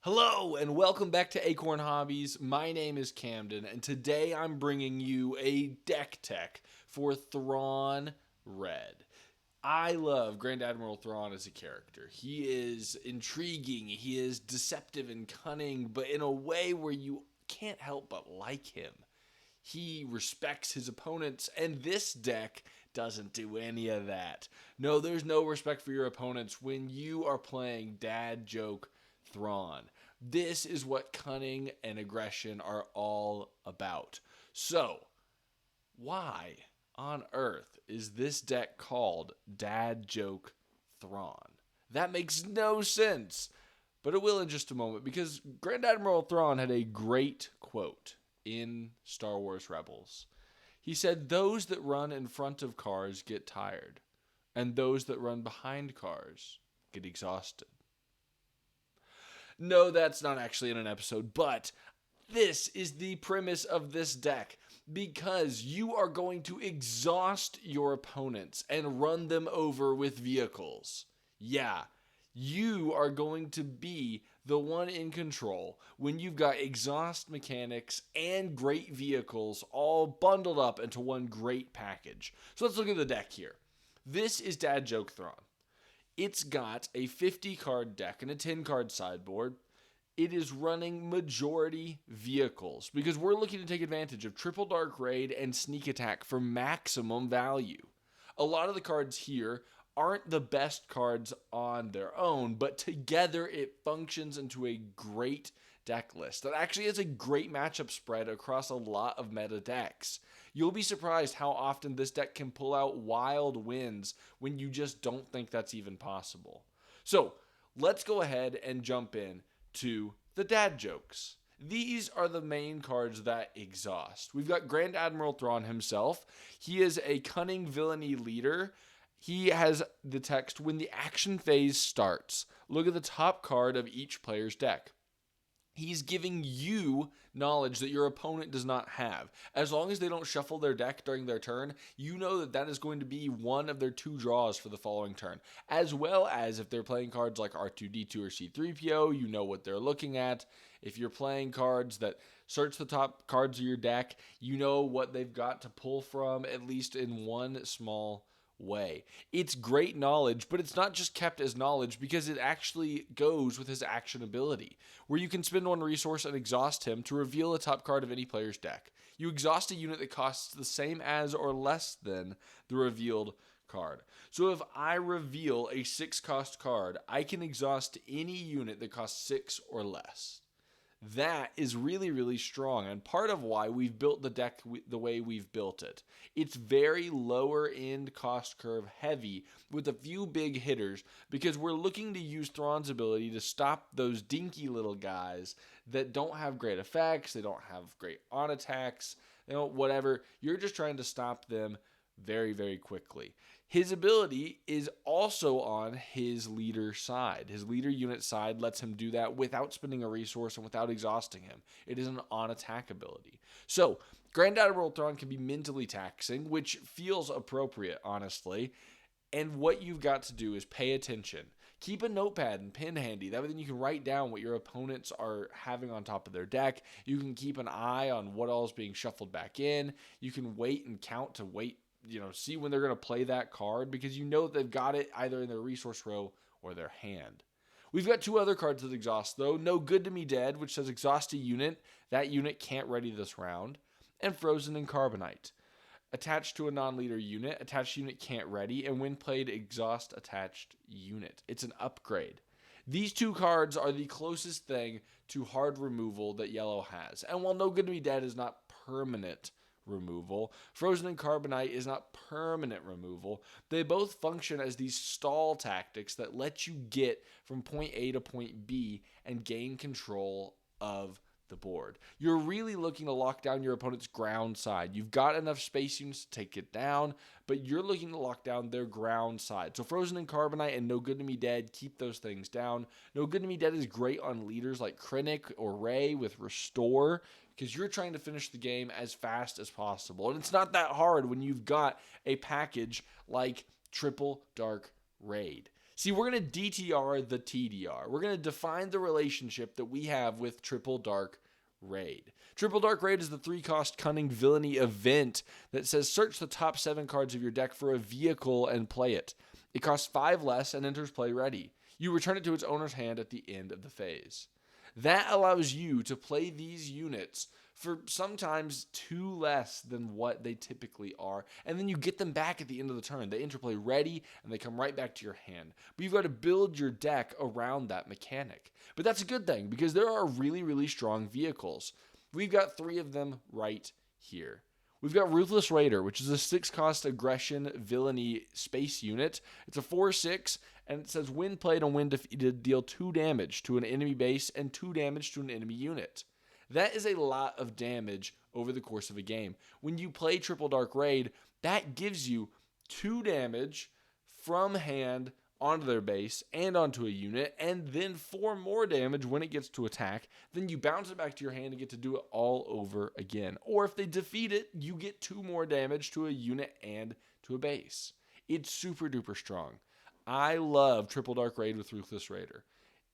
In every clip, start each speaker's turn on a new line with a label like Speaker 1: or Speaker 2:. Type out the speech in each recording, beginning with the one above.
Speaker 1: Hello and welcome back to Acorn Hobbies. My name is Camden and today I'm bringing you a deck tech for Thrawn Red. I love Grand Admiral Thrawn as a character. He is intriguing, he is deceptive and cunning, but in a way where you can't help but like him. He respects his opponents, and this deck doesn't do any of that. No, there's no respect for your opponents when you are playing Dad Joke Thrawn. This is what cunning and aggression are all about. So, why on earth is this deck called Dad Joke Thrawn? That makes no sense, but it will in just a moment because Grand Admiral Thrawn had a great quote in Star Wars Rebels. He said, "Those that run in front of cars get tired, and those that run behind cars get exhausted." No, that's not actually in an episode, but this is the premise of this deck because you are going to exhaust your opponents and run them over with vehicles. Yeah, you are going to be the one in control when you've got exhaust mechanics and great vehicles all bundled up into one great package. So let's look at the deck here. This is Dad Joke Thrawn. It's got a 50 card deck and a 10 card sideboard. It is running majority vehicles because we're looking to take advantage of Triple Dark Raid and Sneak Attack for maximum value. A lot of the cards here aren't the best cards on their own, but together it functions into a great deck list that actually has a great matchup spread across a lot of meta decks. You'll be surprised how often this deck can pull out wild wins when you just don't think that's even possible. So let's go ahead and jump in to the dad jokes. These are the main cards that exhaust. We've got Grand Admiral Thrawn himself. He is a cunning villainy leader. He has the text, "When the action phase starts, look at the top card of each player's deck." He's giving you knowledge that your opponent does not have. As long as they don't shuffle their deck during their turn, you know that that is going to be one of their two draws for the following turn. As well as if they're playing cards like R2-D2 or C3PO, you know what they're looking at. If you're playing cards that search the top cards of your deck, you know what they've got to pull from, at least in one small way. It's great knowledge, but it's not just kept as knowledge because it actually goes with his action ability, where you can spend one resource and exhaust him to reveal a top card of any player's deck. You exhaust a unit that costs the same as or less than the revealed card. So if I reveal a 6-cost card, I can exhaust any unit that costs 6 or less. That is really, really strong, and part of why we've built the deck the way we've built it. It's very lower end cost curve heavy with a few big hitters because we're looking to use Thrawn's ability to stop those dinky little guys that don't have great effects, they don't have great on attacks, they don't whatever. You're just trying to stop them very, very quickly. His ability is also on his leader side. His leader unit side lets him do that without spending a resource and without exhausting him. It is an on-attack ability. So, Grand Admiral Thrawn can be mentally taxing, which feels appropriate, honestly. And what you've got to do is pay attention. Keep a notepad and pen handy. That way then you can write down what your opponents are having on top of their deck. You can keep an eye on what all is being shuffled back in. You can wait and count to see when they're going to play that card because you know they've got it either in their resource row or their hand. We've got 2 other cards that exhaust, though. No Good to Me Dead, which says exhaust a unit. That unit can't ready this round. And Frozen in Carbonite. Attached to a non-leader unit, attached unit can't ready, and when played, exhaust attached unit. It's an upgrade. These 2 cards are the closest thing to hard removal that yellow has. And while No Good to Me Dead is not permanent removal, Frozen in Carbonite is not permanent removal. They both function as these stall tactics that let you get from point A to point B and gain control of the board. You're really looking to lock down your opponent's ground side. You've got enough space units to take it down, but you're looking to lock down their ground side. So Frozen in Carbonite and No Good to Me Dead keep those things down. No Good to Me Dead is great on leaders like Krennic or Rey with Restore, because you're trying to finish the game as fast as possible. And it's not that hard when you've got a package like Triple Dark Raid. See, we're going to DTR the TDR. We're going to define the relationship that we have with Triple Dark Raid. Triple Dark Raid is the 3-cost Cunning Villainy event that says search the top 7 cards of your deck for a vehicle and play it. It costs 5 less and enters play ready. You return it to its owner's hand at the end of the phase. That allows you to play these units for sometimes 2 less than what they typically are, and then you get them back at the end of the turn. They interplay ready, and they come right back to your hand. But you've got to build your deck around that mechanic. But that's a good thing, because there are really, really strong vehicles. We've got 3 of them right here. We've got Ruthless Raider, which is a 6-cost aggression villainy space unit. It's a 4/6, and it says when played and when defeated, deal 2 damage to an enemy base and 2 damage to an enemy unit. That is a lot of damage over the course of a game. When you play Triple Dark Raid, that gives you 2 damage from hand onto their base and onto a unit, and then 4 more damage when it gets to attack. Then you bounce it back to your hand and get to do it all over again. Or if they defeat it, you get 2 more damage to a unit and to a base. It's super duper strong. I love Triple Dark Raid with Ruthless Raider.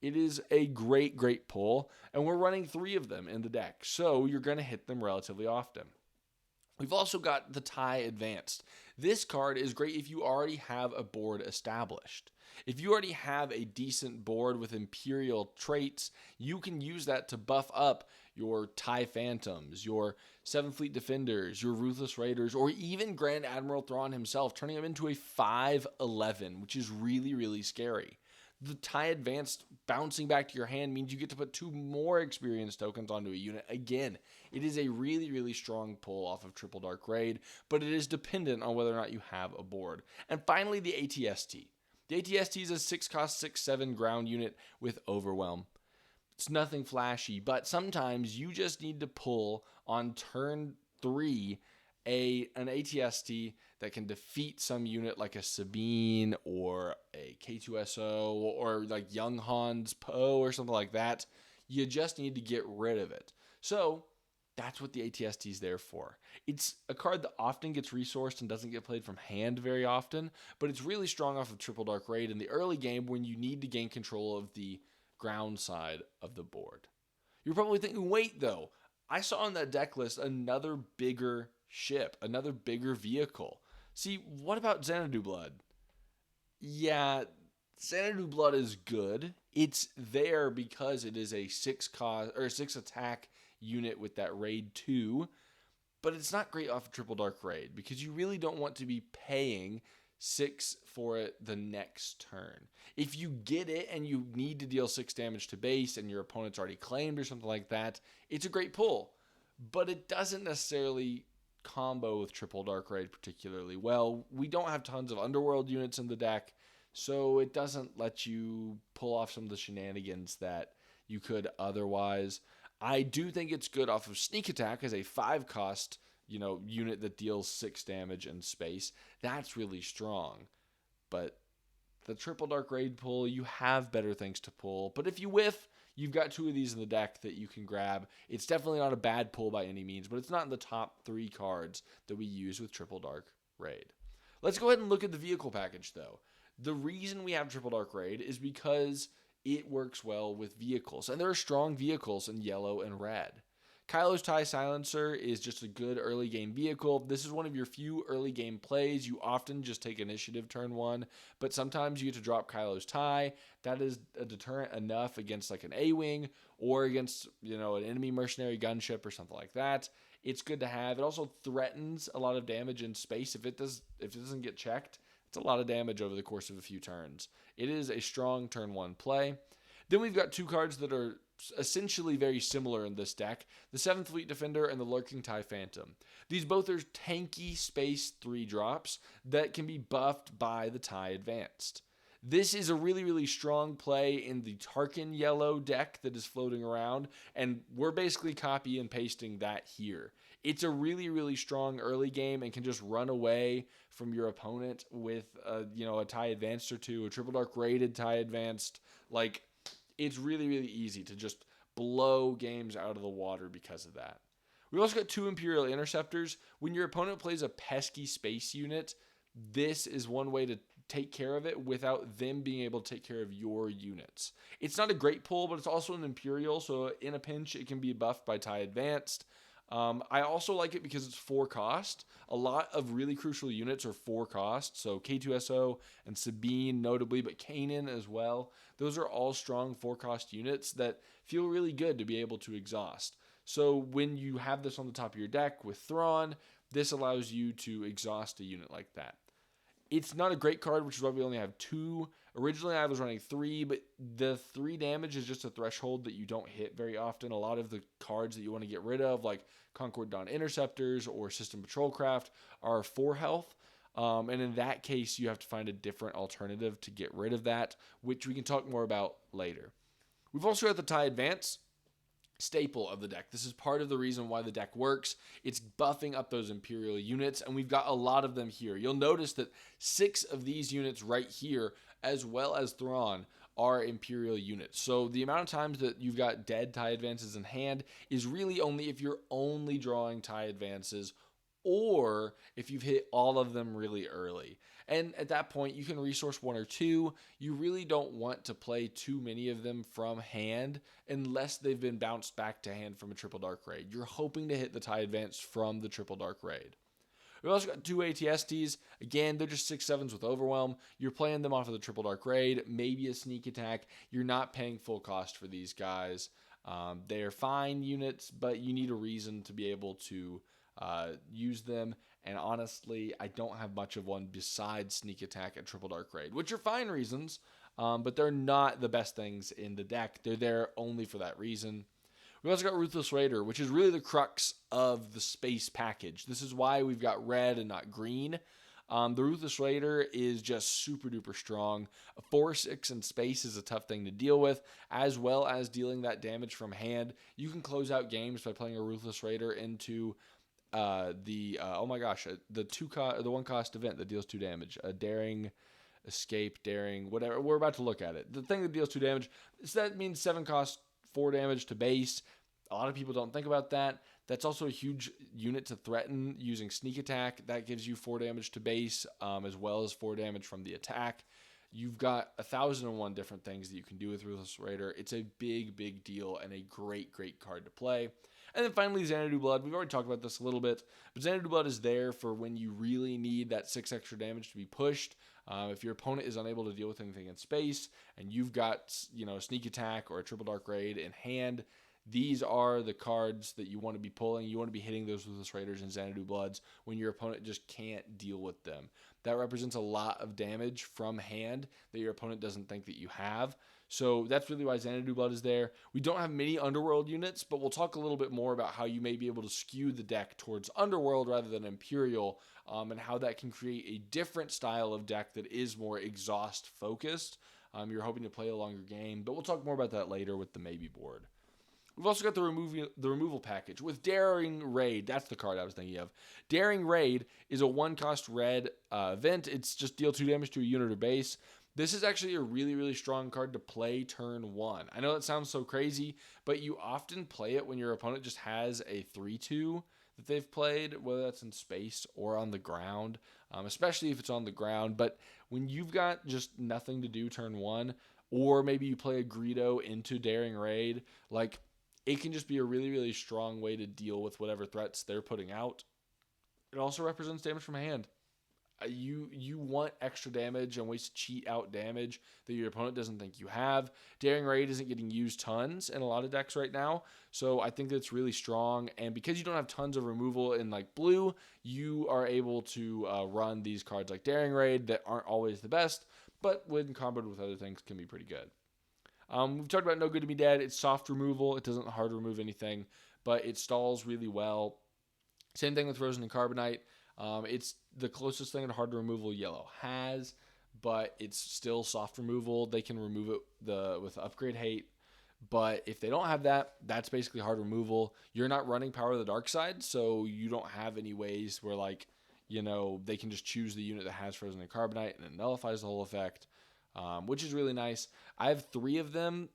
Speaker 1: It is a great, great pull, and we're running 3 of them in the deck, so you're going to hit them relatively often. We've also got the TIE Advanced. This card is great if you already have a board established. If you already have a decent board with Imperial traits, you can use that to buff up your TIE Phantoms, your 7th Fleet Defenders, your Ruthless Raiders, or even Grand Admiral Thrawn himself, turning him into a 5/11, which is really, really scary. The TIE Advanced bouncing back to your hand means you get to put 2 more experience tokens onto a unit. Again, it is a really, really strong pull off of Triple Dark Raid, but it is dependent on whether or not you have a board. And finally, the ATST. The ATST is a 6-cost 6/7 ground unit with Overwhelm. It's nothing flashy, but sometimes you just need to pull on turn 3 an ATST that can defeat some unit like a Sabine or a K2SO or like Young Han's Poe or something like that. You just need to get rid of it. So that's what the ATST is there for. It's a card that often gets resourced and doesn't get played from hand very often, but it's really strong off of Triple Dark Raid in the early game when you need to gain control of the ground side of the board. You're probably thinking, wait though, I saw on that deck list another bigger ship, another bigger vehicle. See, what about Xanadoo Blood? Yeah, Xanadoo Blood is good. It's there because it is a 6-cost or 6 attack unit with that raid 2, but it's not great off of Triple Dark Raid because you really don't want to be paying 6 for it the next turn. If you get it and you need to deal 6 damage to base and your opponent's already claimed or something like that, it's a great pull, but it doesn't necessarily combo with Triple Dark Raid particularly well. We don't have tons of Underworld units in the deck, so it doesn't let you pull off some of the shenanigans that you could otherwise. I do think it's good off of Sneak Attack as a 5-cost, unit that deals 6 damage in space. That's really strong. But the Triple Dark Raid pull, you have better things to pull. But if you whiff, you've got 2 of these in the deck that you can grab. It's definitely not a bad pull by any means, but it's not in the top 3 cards that we use with Triple Dark Raid. Let's go ahead and look at the vehicle package, though. The reason we have Triple Dark Raid is because it works well with vehicles, and there are strong vehicles in yellow and red. Kylo's TIE Silencer is just a good early game vehicle. This is one of your few early game plays. You often just take initiative turn 1, but sometimes you get to drop Kylo's TIE. That is a deterrent enough against like an A-Wing or against, an enemy mercenary gunship or something like that. It's good to have. It also threatens a lot of damage in space. If it doesn't get checked, it's a lot of damage over the course of a few turns. It is a strong turn 1 play. Then we've got 2 cards that are essentially very similar in this deck, the 7th Fleet Defender and the Lurking TIE Phantom. These both are tanky space 3-drops that can be buffed by the TIE Advanced. This is a really, really strong play in the Tarkin yellow deck that is floating around, and we're basically copy and pasting that here. It's a really, really strong early game and can just run away from your opponent with a TIE Advanced or 2, a Triple Dark Rated TIE Advanced. Like, it's really, really easy to just blow games out of the water because of that. We've also got 2 Imperial Interceptors. When your opponent plays a pesky space unit, this is one way to take care of it without them being able to take care of your units. It's not a great pull, but it's also an Imperial, so in a pinch, it can be buffed by TIE Advanced. I also like it because it's 4 cost. A lot of really crucial units are 4 cost, so K2SO and Sabine notably, but Kanan as well. Those are all strong 4 cost units that feel really good to be able to exhaust. So when you have this on the top of your deck with Thrawn, this allows you to exhaust a unit like that. It's not a great card, which is why we only have 2. Originally, I was running 3, but the 3 damage is just a threshold that you don't hit very often. A lot of the cards that you want to get rid of, like Concord Dawn Interceptors or System Patrol Craft, are 4 health. And in that case, you have to find a different alternative to get rid of that, which we can talk more about later. We've also got the TIE Advance, staple of the deck. This is part of the reason why the deck works. It's buffing up those Imperial units, and we've got a lot of them here. You'll notice that 6 of these units right here, as well as Thrawn, are Imperial units. So the amount of times that you've got dead TIE Advances in hand is really only if you're only drawing TIE Advances or if you've hit all of them really early. And at that point, you can resource 1 or 2. You really don't want to play too many of them from hand unless they've been bounced back to hand from a Triple Dark Raid. You're hoping to hit the TIE Advance from the Triple Dark Raid. We've also got 2 ATSTs. Again, they're just 6/7s with Overwhelm. You're playing them off of the Triple Dark Raid, maybe a sneak attack. You're not paying full cost for these guys. They're fine units, but you need a reason to be able to use them. And honestly, I don't have much of one besides sneak attack and Triple Dark Raid, which are fine reasons, but they're not the best things in the deck. They're there only for that reason. We also got Ruthless Raider, which is really the crux of the space package. This is why we've got red and not green. The Ruthless Raider is just super duper strong. A 4/6 in space is a tough thing to deal with, as well as dealing that damage from hand. You can close out games by playing a Ruthless Raider into the 1 cost event that deals 2 damage. Daring, Escape, Daring, whatever. We're about to look at it. The thing that deals 2 damage, so that means 7 cost 4 damage to base. A lot of people don't think about that. That's also a huge unit to threaten using sneak attack. That gives you 4 damage to base, as well as 4 damage from the attack. You've got 1,001 different things that you can do with Ruthless Raider. It's a big, big deal and a great, great card to play. And then finally, Xanadoo Blood. We've already talked about this a little bit, but Xanadoo Blood is there for when you really need that 6 extra damage to be pushed. If your opponent is unable to deal with anything in space, and you've got, a sneak attack or a Triple Dark Raid in hand, these are the cards that you want to be pulling. You want to be hitting those Ruthless Raiders and Xanadu Bloods when your opponent just can't deal with them. That represents a lot of damage from hand that your opponent doesn't think that you have. So that's really why Xanadu Blood is there. We don't have many Underworld units, but we'll talk a little bit more about how you may be able to skew the deck towards Underworld rather than Imperial, and how that can create a different style of deck that is more exhaust focused. You're hoping to play a longer game, but we'll talk more about that later with the maybe board. We've also got the removal package with Daring Raid. That's the card I was thinking of. Daring Raid is a 1-cost red event. It's just deal 2 damage to a unit or base. This is actually a really, really strong card to play turn 1. I know that sounds so crazy, but you often play it when your opponent just has a 3/2 that they've played, whether that's in space or on the ground, especially if it's on the ground. But when you've got just nothing to do turn 1, or maybe you play a Greedo into Daring Raid, it can just be a really, really strong way to deal with whatever threats they're putting out. It also represents damage from hand. You want extra damage and ways to cheat out damage that your opponent doesn't think you have. Daring Raid isn't getting used tons in a lot of decks right now, so I think that's really strong. And because you don't have tons of removal in blue, you are able to run these cards like Daring Raid that aren't always the best, but when comboed with other things can be pretty good. We've talked about No Good to Be Dead. It's soft removal. It doesn't hard remove anything, but it stalls really well. Same thing with Frozen and Carbonite. It's the closest thing to hard removal yellow has, but it's still soft removal. They can remove it with Upgrade Hate, but if they don't have that, that's basically hard removal. You're not running Power of the Dark Side, so you don't have any ways where they can just choose the unit that has Frozen and Carbonite and it nullifies the whole effect, which is really nice. I have 3 of them.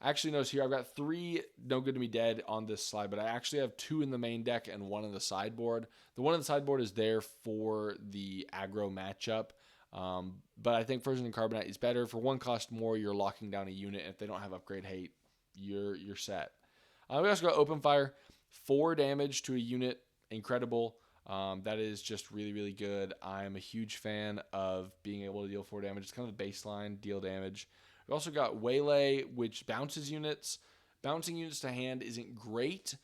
Speaker 1: Actually, notice here I've got 3 No Good to Me Dead on this slide, but I actually have 2 in the main deck and 1 in the sideboard. The one in the sideboard is there for the aggro matchup, but I think Frozen and Carbonite is better. For 1 cost more, you're locking down a unit. If they don't have upgrade hate, you're set. We also got Open Fire, 4 damage to a unit, incredible. That is just really, really good. I'm a huge fan of being able to deal 4 damage. It's kind of the baseline deal damage. We also got Waylay, which bounces units. Bouncing units to hand isn't great,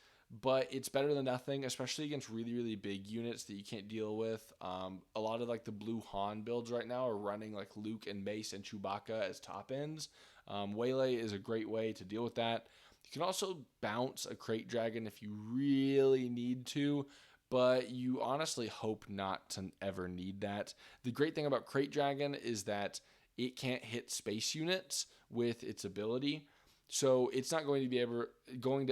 Speaker 1: but it's better than nothing, especially against really, really big units that you can't deal with. A lot of like the blue Han builds right now are running like Luke and Mace and Chewbacca as top ends. Waylay is a great way to deal with that. You can also bounce a Crate Dragon if you really need to, but you honestly hope not to ever need that. The great thing about Crate Dragon is that it can't hit space units with its ability, so it's not going to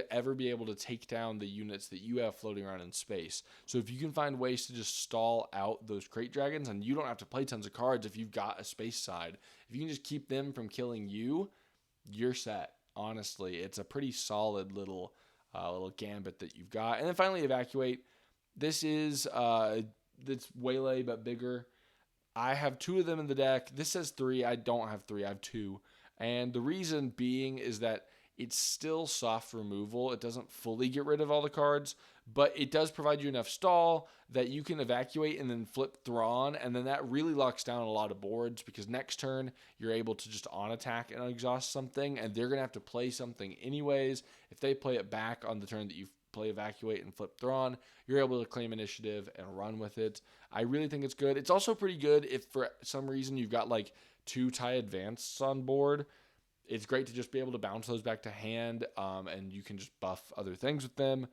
Speaker 1: ever be able to take down the units that you have floating around in space. So if you can find ways to just stall out those Crate Dragons, and you don't have to play tons of cards if you've got a space side, if you can just keep them from killing you, you're set. Honestly, it's a pretty solid little gambit that you've got. And then finally, Evacuate. This is it's Waylay but bigger. I have 2 of them in the deck. This says 3. I don't have 3. I have 2. And the reason being is that it's still soft removal. It doesn't fully get rid of all the cards, but it does provide you enough stall that you can evacuate and then flip Thrawn, and then that really locks down a lot of boards because next turn you're able to just on attack and exhaust something, and they're going to have to play something anyways. If they play it back on the turn that you play Evacuate and flip Thrawn, you're able to claim initiative and run with it. I really think it's good. It's also pretty good if for some reason you've got like 2 TIE Advanced on board. It's great to just be able to bounce those back to hand, and you can just buff other things with them.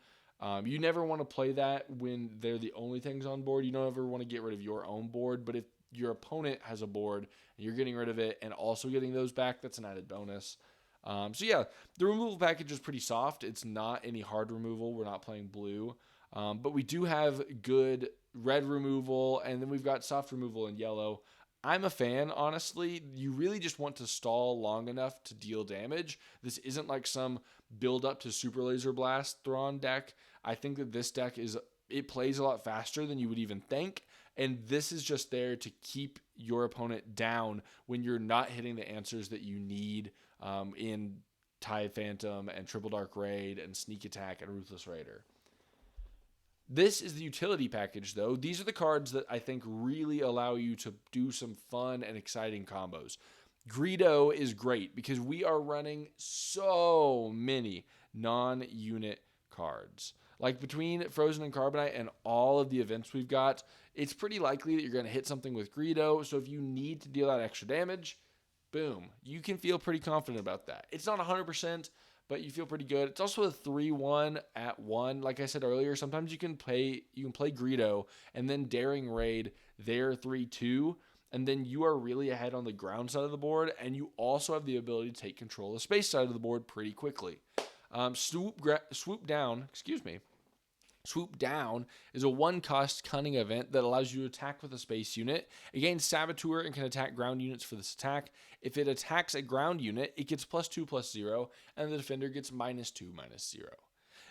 Speaker 1: You never want to play that when they're the only things on board. You don't ever want to get rid of your own board, but if your opponent has a board and you're getting rid of it and also getting those back, that's an added bonus. So yeah, the removal package is pretty soft. It's not any hard removal. We're not playing blue. But we do have good red removal, and then we've got soft removal in yellow. I'm a fan, honestly. You really just want to stall long enough to deal damage. This isn't like some build up to Super Laser Blast Thrawn deck. I think that this deck it plays a lot faster than you would even think. And this is just there to keep your opponent down when you're not hitting the answers that you need in TIE Phantom and Triple Dark Raid and Sneak Attack and Ruthless Raider. This is the utility package, though. These are the cards that I think really allow you to do some fun and exciting combos. Greedo is great because we are running so many non-unit cards. Like between Frozen and Carbonite and all of the events we've got, it's pretty likely that you're going to hit something with Greedo. So if you need to deal out extra damage, boom, you can feel pretty confident about that. It's not 100%, but you feel pretty good. It's also a 3-1 at 1. Like I said earlier, sometimes you can play Greedo and then Daring Raid their 3-2, and then you are really ahead on the ground side of the board, and you also have the ability to take control of the space side of the board pretty quickly. Swoop Down is a 1-cost cunning event that allows you to attack with a space unit. It gains Saboteur and can attack ground units for this attack. If it attacks a ground unit, it gets +2/+0, and the defender gets -2/-0.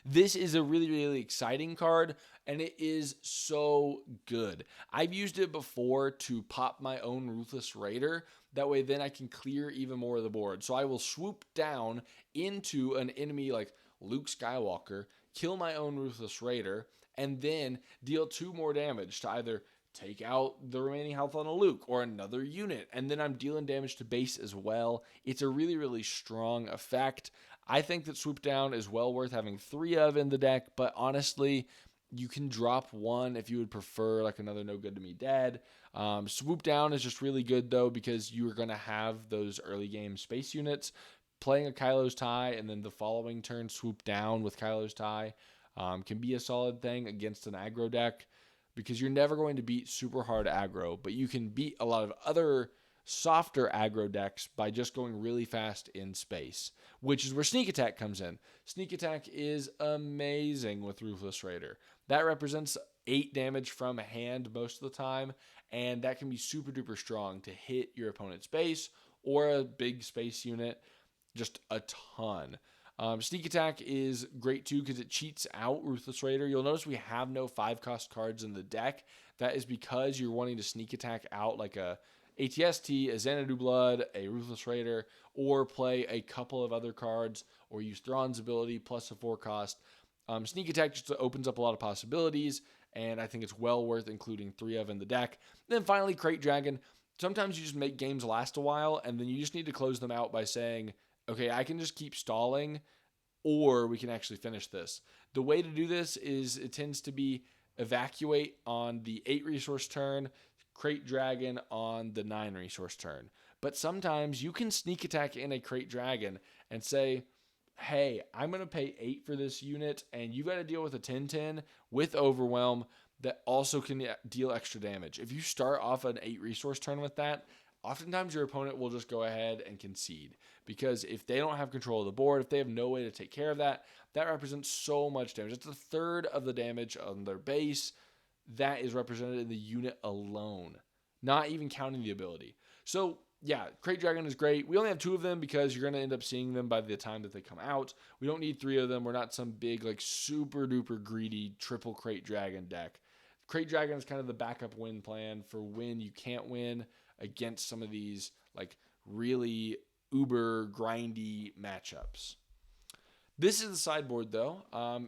Speaker 1: This is a really, really exciting card, and it is so good. I've used it before to pop my own Ruthless Raider. That way then I can clear even more of the board. So I will swoop down into an enemy like Luke Skywalker, kill my own Ruthless Raider, and then deal 2 more damage to either take out the remaining health on a Luke or another unit, and then I'm dealing damage to base as well. It's a really, really strong effect. I think that Swoop Down is well worth having 3 of in the deck, but honestly, you can drop 1 if you would prefer like another No Good to Me Dead. Swoop Down is just really good though because you're going to have those early game space units. Playing a Kylo's Tie and then the following turn Swoop Down with Kylo's Tie can be a solid thing against an aggro deck because you're never going to beat super hard aggro, but you can beat a lot of other softer aggro decks by just going really fast in space, which is where Sneak Attack comes in. Sneak Attack is amazing with Ruthless Raider. That represents 8 damage from hand most of the time, and that can be super duper strong to hit your opponent's base or a big space unit. just a ton. Sneak Attack is great too because it cheats out Ruthless Raider. You'll notice we have no 5-cost cards in the deck. That is because you're wanting to Sneak Attack out like a ATST, a Xanadoo Blood, a Ruthless Raider, or play a couple of other cards, or use Thrawn's ability plus a 4-cost. Sneak Attack just opens up a lot of possibilities, and I think it's well worth including 3 of in the deck. Then finally, Crate Dragon. Sometimes you just make games last a while, and then you just need to close them out by saying, okay, I can just keep stalling, or we can actually finish this. The way to do this is it tends to be Evacuate on the 8-resource turn, Crate Dragon on the 9-resource turn. But sometimes you can Sneak Attack in a Crate Dragon and say, hey, I'm going to pay 8 for this unit, and you got to deal with a 10-10 with Overwhelm that also can deal extra damage. If you start off an 8-resource turn with that, oftentimes your opponent will just go ahead and concede, because if they don't have control of the board, if they have no way to take care of that, that represents so much damage. It's a third of the damage on their base that is represented in the unit alone, not even counting the ability. So yeah, Crate Dragon is great. We only have 2 of them because you're going to end up seeing them by the time that they come out. We don't need 3 of them. We're not some big, like, super duper greedy triple Crate Dragon deck. Crate Dragon is kind of the backup win plan for when you can't win against some of these like really uber grindy matchups. This is the sideboard though.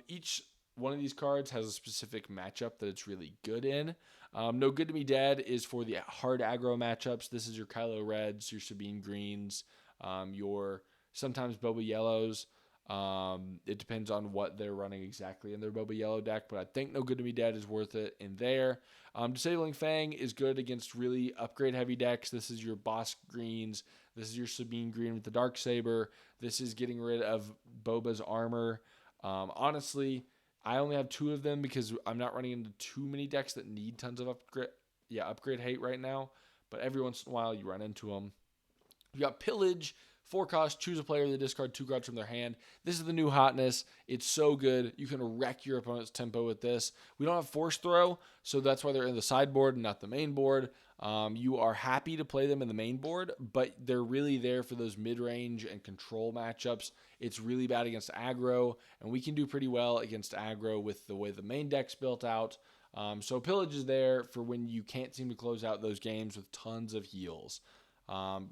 Speaker 1: Each one of these cards has a specific matchup that it's really good in. No Good to Me Dead is for the hard aggro matchups. This is your Kylo Reds, your Sabine Greens, your sometimes Boba Yellows. It depends on what they're running exactly in their Boba Yellow deck, but I think No Good to Me Dead is worth it in there. Disabling Fang is good against really upgrade heavy decks. This is your Boss Greens. This is your Sabine Green with the Darksaber. This is getting rid of Boba's armor. Honestly, I only have 2 of them because I'm not running into too many decks that need tons of upgrade hate right now, but every once in a while you run into them. You got Pillage. 4 cost, choose a player to discard 2 cards from their hand. This is the new hotness. It's so good. You can wreck your opponent's tempo with this. We don't have Force Throw, so that's why they're in the sideboard and not the main board. You are happy to play them in the main board, but they're really there for those mid-range and control matchups. It's really bad against aggro, and we can do pretty well against aggro with the way the main deck's built out. So Pillage is there for when you can't seem to close out those games with tons of heals.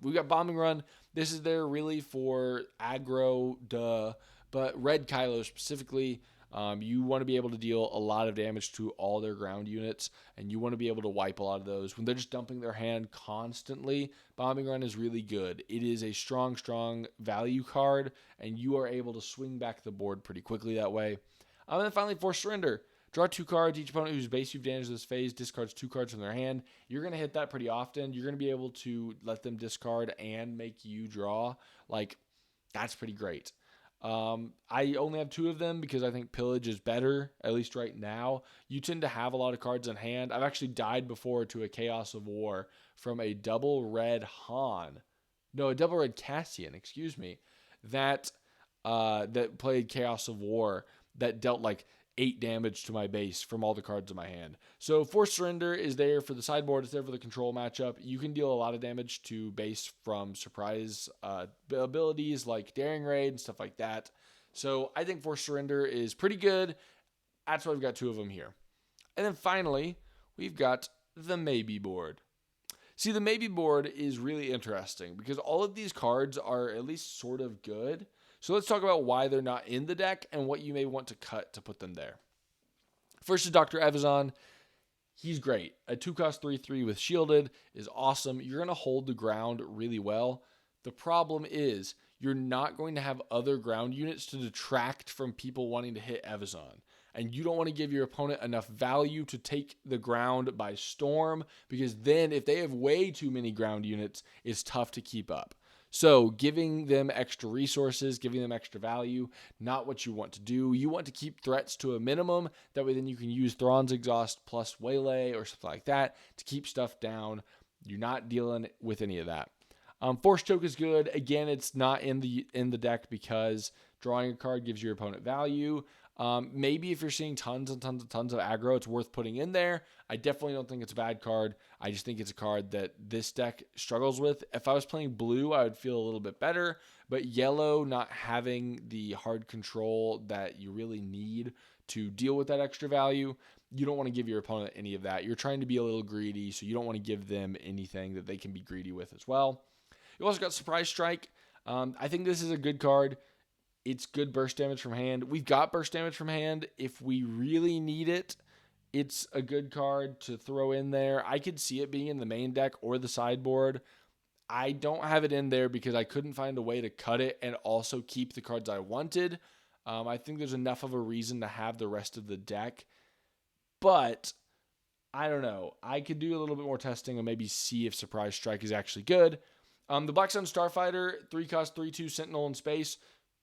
Speaker 1: We got Bombing Run. This is there really for aggro, but Red Kylo specifically, you want to be able to deal a lot of damage to all their ground units, and you want to be able to wipe a lot of those. When they're just dumping their hand constantly, Bombing Run is really good. It is a strong value card, and you are able to swing back the board pretty quickly that way. And then finally, Forced Surrender. Draw 2 cards. Each opponent whose base you've damaged this phase discards 2 cards from their hand. You're going to hit that pretty often. You're going to be able to let them discard and make you draw. Like, that's pretty great. I only have 2 of them because I think Pillage is better, at least right now. You tend to have a lot of cards in hand. I've actually died before to a Chaos of War from a double red Cassian, that played Chaos of War that dealt like 8 damage to my base from all the cards in my hand. So Forced Surrender is there for the sideboard. It's there for the control matchup. You can deal a lot of damage to base from surprise abilities like Daring Raid and stuff like that. So I think Forced Surrender is pretty good. That's why we've got 2 of them here. And then finally, we've got the Maybe board. See, the Maybe board is really interesting because all of these cards are at least sort of good. So let's talk about why they're not in the deck and what you may want to cut to put them there. First is Dr. Evazan. He's great. A 2-cost 3/3 with Shielded is awesome. You're going to hold the ground really well. The problem is you're not going to have other ground units to detract from people wanting to hit Evazan. And you don't want to give your opponent enough value to take the ground by storm, because then if they have way too many ground units, it's tough to keep up. So giving them extra resources, giving them extra value, not what you want to do. You want to keep threats to a minimum. That way then you can use Thrawn's Exhaust plus Waylay or something like that to keep stuff down. You're not dealing with any of that. Force Choke is good. Again, it's not in the deck because drawing a card gives your opponent value. Maybe if you're seeing tons and tons of aggro, it's worth putting in there. I definitely don't think it's a bad card. I just think it's a card that this deck struggles with. If I was playing blue, I would feel a little bit better. But yellow, not having the hard control that you really need to deal with that extra value, you don't want to give your opponent any of that. You're trying to be a little greedy, so you don't want to give them anything that they can be greedy with as well. You also got Surprise Strike. I think this is a good card. It's good burst damage from hand. We've got burst damage from hand. If we really need it, it's a good card to throw in there. I could see it being in the main deck or the sideboard. I don't have it in there because I couldn't find a way to cut it and also keep the cards I wanted. I think there's enough of a reason to have the rest of the deck. But I don't know. I could do a little bit more testing and maybe see if Surprise Strike is actually good. The Black Sun Starfighter, 3-cost, 3/2 Sentinel in space,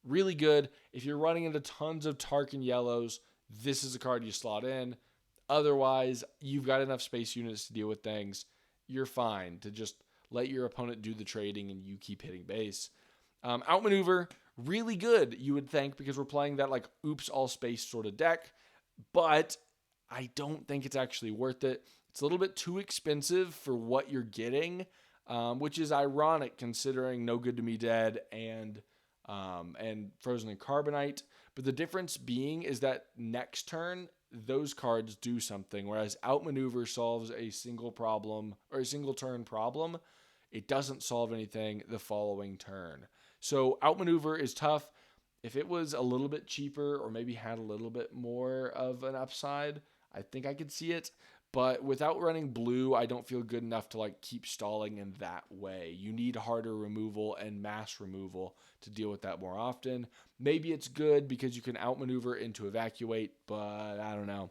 Speaker 1: really good. If you're running into tons of Tarkin yellows, this is a card you slot in. Otherwise, you've got enough space units to deal with things. You're fine to just let your opponent do the trading and you keep hitting base. Outmaneuver, really good, you would think, because we're playing that like oops all space sort of deck. But I don't think it's actually worth it. It's a little bit too expensive for what you're getting, which is ironic considering No Good to Me Dead and Frozen in Carbonite. But the difference being is that next turn, those cards do something, whereas Outmaneuver solves a single problem or a single turn problem. It doesn't solve anything the following turn. So Outmaneuver is tough. If it was a little bit cheaper or maybe had a little bit more of an upside, I think I could see it. But without running blue, I don't feel good enough to like keep stalling in that way. You need harder removal and mass removal to deal with that more often. Maybe it's good because you can outmaneuver into evacuate, but I don't know.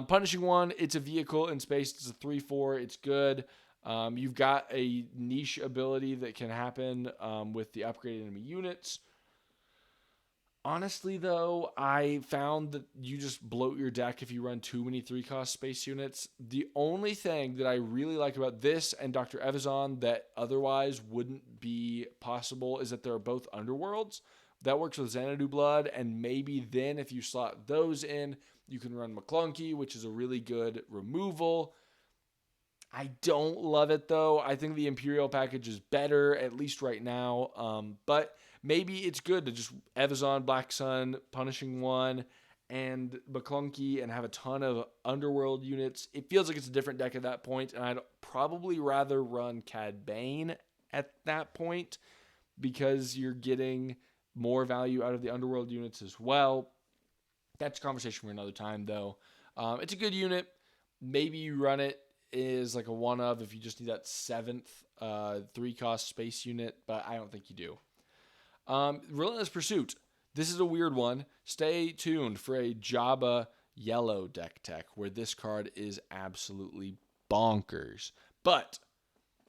Speaker 1: Punishing One, it's a vehicle in space. It's a 3/4. It's good. You've got a niche ability that can happen with the upgraded enemy units. Honestly, though, I found that you just bloat your deck if you run too many 3-cost space units. The only thing that I really like about this and Dr. Evazan that otherwise wouldn't be possible is that they're both underworlds. That works with Xanadoo Blood, and maybe then if you slot those in, you can run McClunky, which is a really good removal. I don't love it, though. I think the Imperial package is better, at least right now. But maybe it's good to just Evazan, Black Sun, Punishing One, and McClunky and have a ton of Underworld units. It feels like it's a different deck at that point, and I'd probably rather run Cad Bane at that point because you're getting more value out of the Underworld units as well. That's a conversation for another time, though. It's a good unit. Maybe you run it is like a one of if you just need that 7th 3-cost space unit, but I don't think you do. Relentless Pursuit. This is a weird one. Stay tuned for a Jabba yellow deck tech where this card is absolutely bonkers. But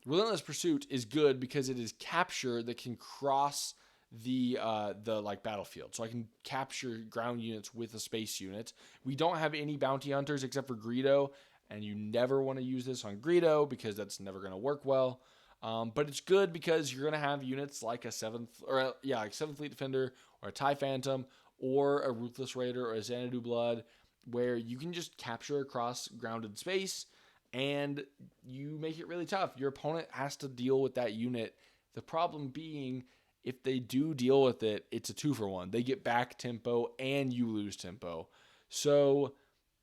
Speaker 1: Relentless Pursuit is good because it is capture that can cross the like battlefield. So I can capture ground units with a space unit. We don't have any bounty hunters except for Greedo, and you never want to use this on Greedo because that's never going to work well. But it's good because you're going to have units like a 7th Fleet Defender or a TIE Phantom or a Ruthless Raider or a Xanadu Blood where you can just capture across grounded space and you make it really tough. Your opponent has to deal with that unit. The problem being, if they do deal with it, it's a 2-for-1. They get back tempo and you lose tempo. So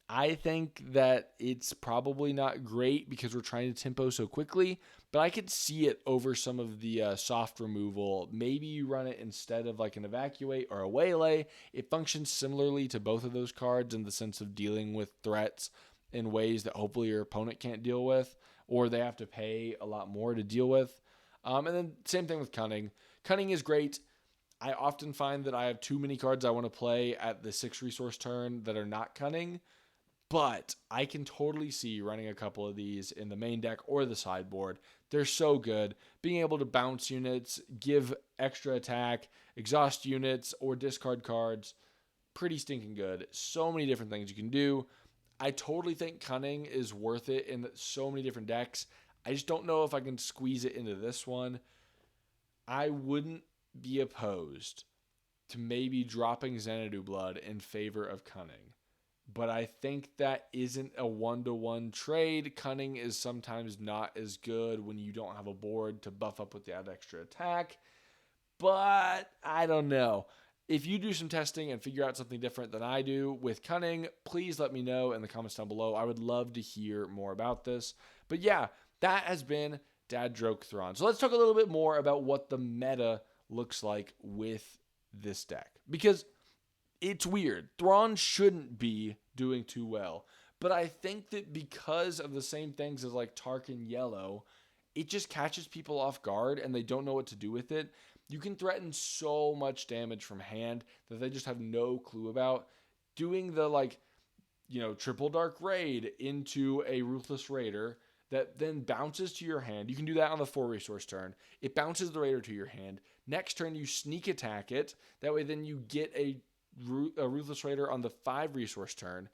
Speaker 1: I think that it's probably not great because we're trying to tempo so quickly, but I could see it over some of the soft removal. Maybe you run it instead of like an evacuate or a waylay. It functions similarly to both of those cards in the sense of dealing with threats in ways that hopefully your opponent can't deal with, or they have to pay a lot more to deal with. And then same thing with Cunning. Cunning is great. I often find that I have too many cards I want to play at the 6 resource turn that are not Cunning. But I can totally see running a couple of these in the main deck or the sideboard. They're so good. Being able to bounce units, give extra attack, exhaust units, or discard cards, pretty stinking good. So many different things you can do. I totally think Cunning is worth it in so many different decks. I just don't know if I can squeeze it into this one. I wouldn't be opposed to maybe dropping Xanadoo Blood in favor of Cunning. But I think that isn't a one-to-one trade. Cunning is sometimes not as good when you don't have a board to buff up with that extra attack. But I don't know. If you do some testing and figure out something different than I do with Cunning, please let me know in the comments down below. I would love to hear more about this. But yeah, that has been Dad Droke Thrawn. So let's talk a little bit more about what the meta looks like with this deck. Because it's weird. Thrawn shouldn't be doing too well. But I think that because of the same things as like Tarkin Yellow, it just catches people off guard and they don't know what to do with it. You can threaten so much damage from hand that they just have no clue about. Doing the triple dark raid into a Ruthless Raider that then bounces to your hand. You can do that on the 4 resource turn. It bounces the Raider to your hand. Next turn you sneak attack it. That way then you get a Ruthless Raider on the 5 resource turn.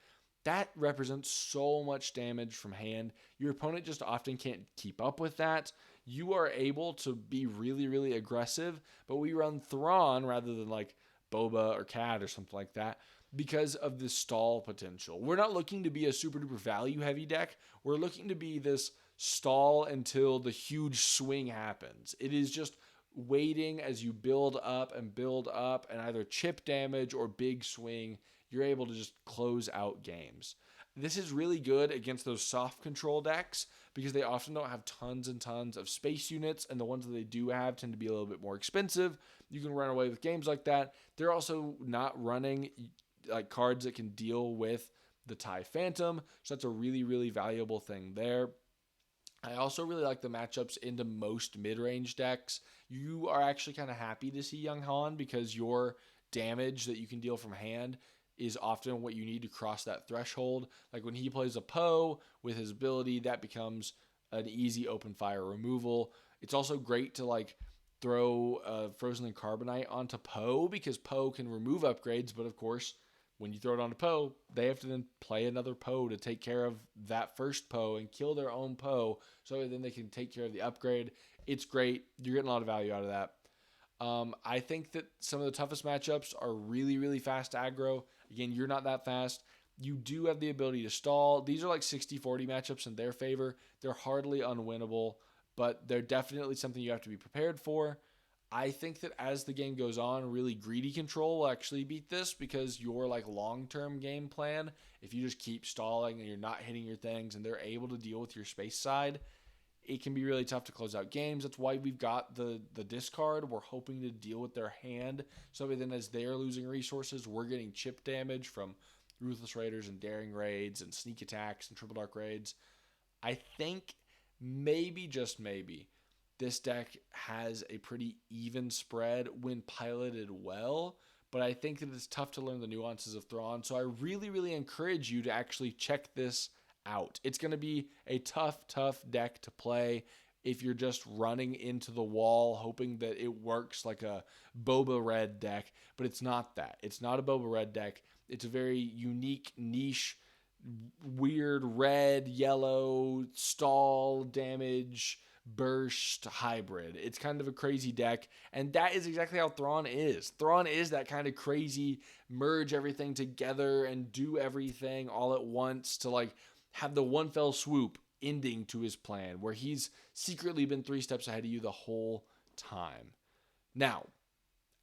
Speaker 1: That represents so much damage from hand. Your opponent just often can't keep up with that. You are able to be really, really aggressive, but we run Thrawn rather than like Boba or Cad or something like that because of the stall potential. We're not looking to be a super duper value heavy deck. We're looking to be this stall until the huge swing happens. It is just waiting as you build up and either chip damage or big swing, you're able to just close out games. This is really good against those soft control decks because they often don't have tons and tons of space units, and the ones that they do have tend to be a little bit more expensive. You can run away with games like that. They're also not running like cards that can deal with the TIE Phantom, so that's a really, really valuable thing there. I also really like the matchups into most mid-range decks. You are actually kind of happy to see Young Han because your damage that you can deal from hand is often what you need to cross that threshold. Like when he plays a Poe with his ability, that becomes an easy open fire removal. It's also great to like throw Frozen and Carbonite onto Poe because Poe can remove upgrades, but of course, when you throw it onto Poe, they have to then play another Poe to take care of that first Poe and kill their own Poe so then they can take care of the upgrade. It's great. You're getting a lot of value out of that. I think that some of the toughest matchups are really, really fast aggro. Again, you're not that fast. You do have the ability to stall. These are like 60-40 matchups in their favor. They're hardly unwinnable, but they're definitely something you have to be prepared for. I think that as the game goes on, really greedy control will actually beat this because your like long-term game plan, if you just keep stalling and you're not hitting your things and they're able to deal with your space side, it can be really tough to close out games. That's why we've got the discard. We're hoping to deal with their hand. So then as they're losing resources, we're getting chip damage from Ruthless Raiders and Daring Raids and Sneak Attacks and Triple Dark Raids. I think maybe, just maybe, this deck has a pretty even spread when piloted well. But I think that it's tough to learn the nuances of Thrawn. So I really, really encourage you to actually check this out. It's going to be a tough deck to play if you're just running into the wall hoping that it works like a Boba Red deck, but it's not that. It's not a Boba Red deck. It's a very unique, niche, weird red, yellow, stall, damage, burst hybrid. It's kind of a crazy deck, and that is exactly how Thrawn is. Thrawn is that kind of crazy, merge everything together and do everything all at once to like have the one fell swoop ending to his plan where he's secretly been 3 steps ahead of you the whole time. Now,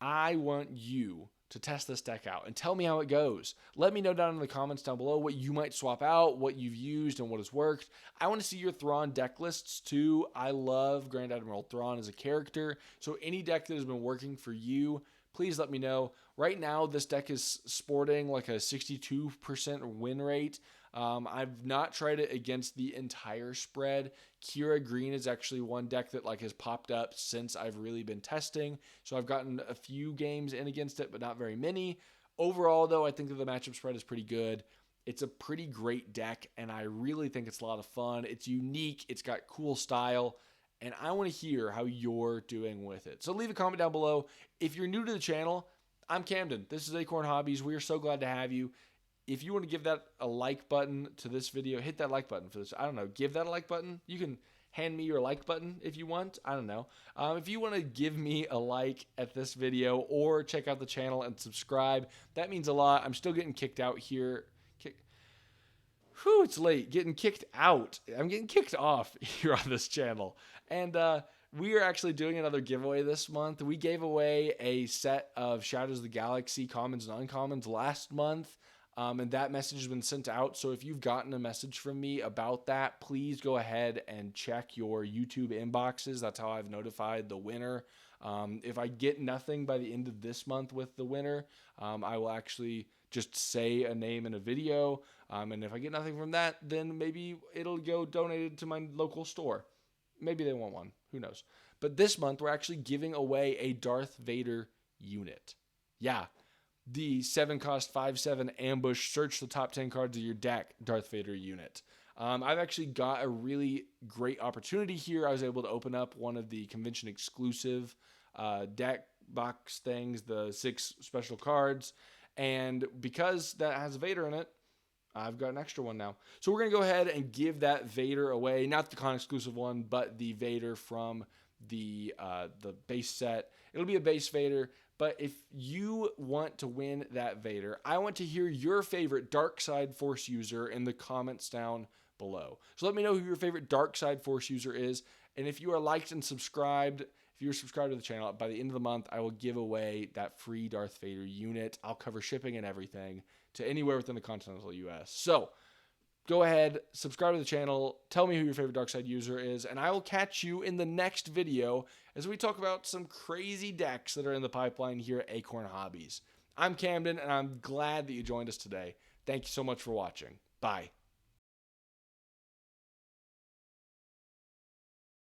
Speaker 1: I want you to test this deck out and tell me how it goes. Let me know down in the comments down below what you might swap out, what you've used, and what has worked. I want to see your Thrawn deck lists too. I love Grand Admiral Thrawn as a character, so any deck that has been working for you, please let me know. Right now, this deck is sporting like a 62% win rate. I've not tried it against the entire spread. Kira Green is actually one deck that like has popped up since I've really been testing. So I've gotten a few games in against it, but not very many. Overall, though, I think that the matchup spread is pretty good. It's a pretty great deck, and I really think it's a lot of fun. It's unique. It's got cool style, and I want to hear how you're doing with it. So leave a comment down below. If you're new to the channel, I'm Camden. This is Acorn Hobbies. We are so glad to have you. If you want to give that a like button to this video, hit that like button for this. I don't know, give that a like button. You can hand me your like button if you want. I don't know. If you want to give me a like at this video or check out the channel and subscribe, that means a lot. I'm still getting kicked out here. It's late. Getting kicked out. I'm getting kicked off here on this channel. And we are actually doing another giveaway this month. We gave away a set of Shadows of the Galaxy commons and uncommons last month. And that message has been sent out. So if you've gotten a message from me about that, please go ahead and check your YouTube inboxes. That's how I've notified the winner. If I get nothing by the end of this month with the winner, I will actually just say a name in a video. And if I get nothing from that, then maybe it'll go donated to my local store. Maybe they want one. Who knows? But this month, we're actually giving away a Darth Vader unit. Yeah. The 7-cost 5/7 ambush, search the top 10 cards of your deck Darth Vader unit. I've actually got a really great opportunity here. I was able to open up one of the convention exclusive deck box things, the 6 special cards. And because that has Vader in it, I've got an extra one now. So we're going to go ahead and give that Vader away. Not the con exclusive one, but the Vader from the base set. It'll be a base Vader. But if you want to win that Vader, I want to hear your favorite Dark Side Force user in the comments down below. So let me know who your favorite Dark Side Force user is. And if you are liked and subscribed, if you're subscribed to the channel, by the end of the month, I will give away that free Darth Vader unit. I'll cover shipping and everything to anywhere within the continental US. So go ahead, subscribe to the channel, tell me who your favorite Dark Side user is, and I will catch you in the next video as we talk about some crazy decks that are in the pipeline here at Acorn Hobbies. I'm Camden, and I'm glad that you joined us today. Thank you so much for watching. Bye.